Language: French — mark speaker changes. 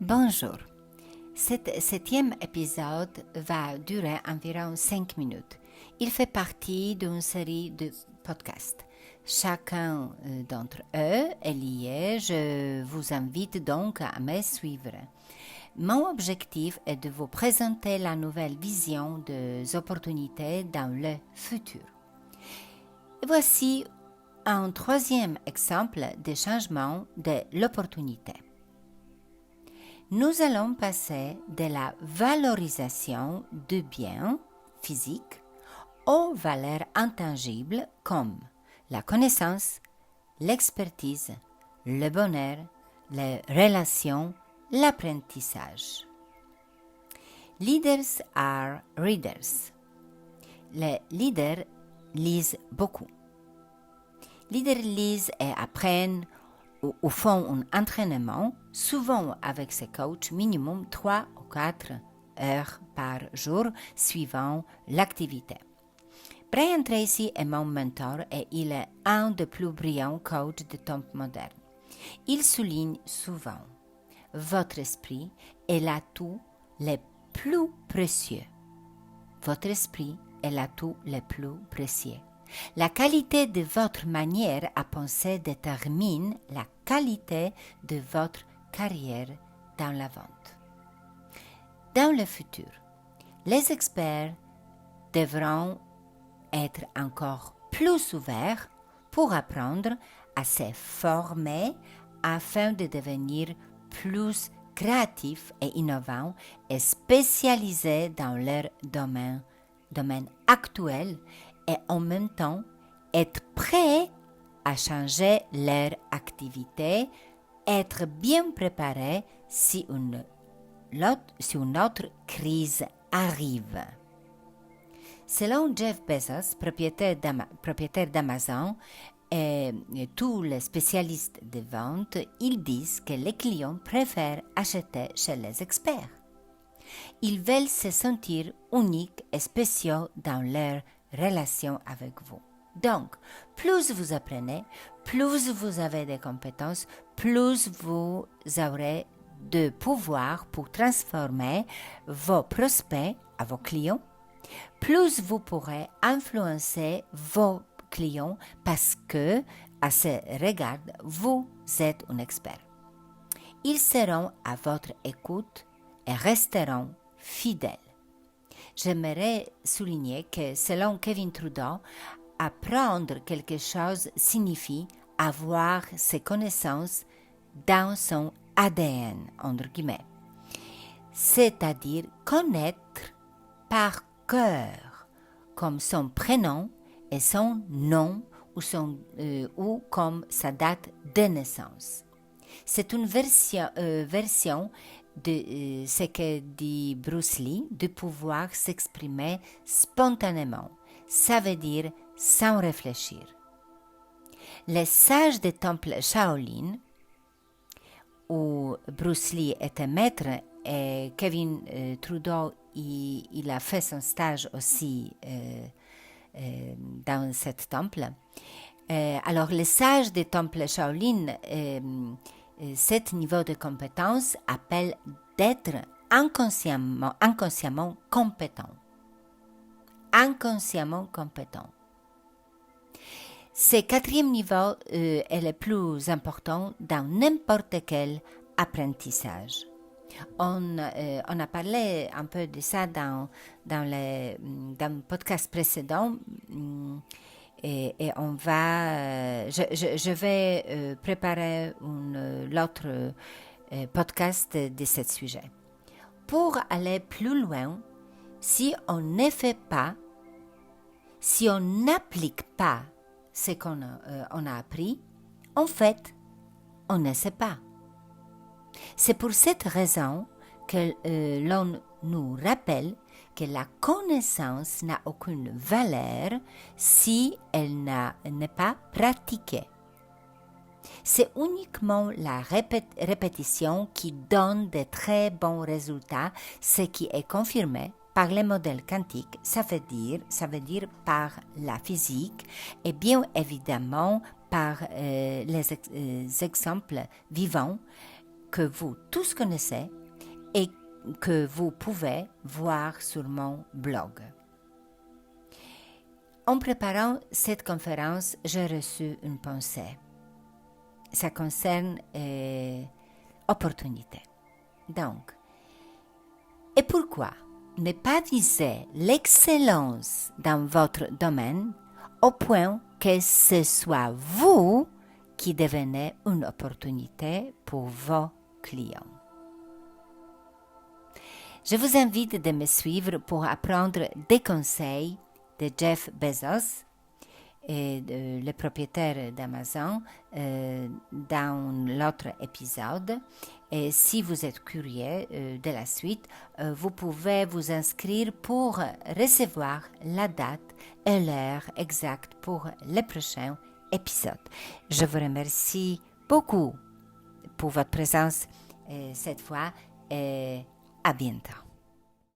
Speaker 1: Bonjour. Cet 7e épisode va durer environ 5 minutes. Il fait partie d'une série de podcasts. Chacun d'entre eux est lié. Je vous invite donc à me suivre. Mon objectif est de vous présenter la nouvelle vision des opportunités dans le futur. Et voici un troisième exemple de changement de l'opportunité. Nous allons passer de la valorisation du bien physique aux valeurs intangibles comme la connaissance, l'expertise, le bonheur, les relations, l'apprentissage. Leaders are readers. Les leaders lisent beaucoup. Leaders lisent et apprennent ou font un entraînement, souvent avec ses coachs, minimum 3 ou 4 heures par jour, suivant l'activité. Brian Tracy est mon mentor et il est un des plus brillants coachs de temps moderne. Il souligne souvent « Votre esprit est l'atout le plus précieux. » Votre esprit est l'atout le plus précieux. La qualité de votre manière à penser détermine la qualité de votre carrière dans la vente. Dans le futur, les experts devront être encore plus ouverts pour apprendre à se former afin de devenir plus créatifs et innovants et spécialisés dans leur domaine actuel et en même temps être prêts à changer leur activité, être bien préparés si une autre crise arrive. Selon Jeff Bezos, propriétaire d'Amazon, et tous les spécialistes de vente, ils disent que les clients préfèrent acheter chez les experts. Ils veulent se sentir uniques et spéciaux dans leur relation avec vous. Donc, plus vous apprenez, plus vous avez des compétences, plus vous aurez de pouvoir pour transformer vos prospects à vos clients, plus vous pourrez influencer vos clients parce que, à ce regard, vous êtes un expert. Ils seront à votre écoute et resteront fidèles. J'aimerais souligner que, selon Kevin Trudeau, apprendre quelque chose signifie avoir ses connaissances dans son ADN, entre guillemets, c'est-à-dire connaître par cœur, comme son prénom et son nom ou comme sa date de naissance. C'est une version de ce que dit Bruce Lee, de pouvoir s'exprimer spontanément. Ça veut dire sans réfléchir. Les sages des temples Shaolin, où Bruce Lee était maître et Kevin Trudeau, il a fait son stage aussi dans cet temple. Alors, les sages des temples Shaolin, cet niveau de compétence appelle d'être inconsciemment compétent. Inconsciemment compétent. Ce quatrième niveau est le plus important dans n'importe quel apprentissage. On a parlé un peu de ça dans le podcast précédent et on va, je vais préparer l'autre podcast de ce sujet. Pour aller plus loin, si on ne fait pas, si on n'applique pas ce qu'on a appris, en fait, on ne sait pas. C'est pour cette raison que l'on nous rappelle que la connaissance n'a aucune valeur si elle n'est pas pratiquée. C'est uniquement la répétition qui donne de très bons résultats, ce qui est confirmé par les modèles quantiques, ça veut dire par la physique et bien évidemment par les exemples vivants que vous tous connaissez et que vous pouvez voir sur mon blog. En préparant cette conférence, j'ai reçu une pensée. Ça concerne opportunité. Donc, et pourquoi ne pas viser l'excellence dans votre domaine au point que ce soit vous qui devenez une opportunité pour vos clients? Je vous invite de me suivre pour apprendre des conseils de Jeff Bezos, le propriétaire d'Amazon, dans l'autre épisode. Et si vous êtes curieux de la suite, vous pouvez vous inscrire pour recevoir la date et l'heure exacte pour le prochain épisode. Je vous remercie beaucoup pour votre présence cette fois et à bientôt.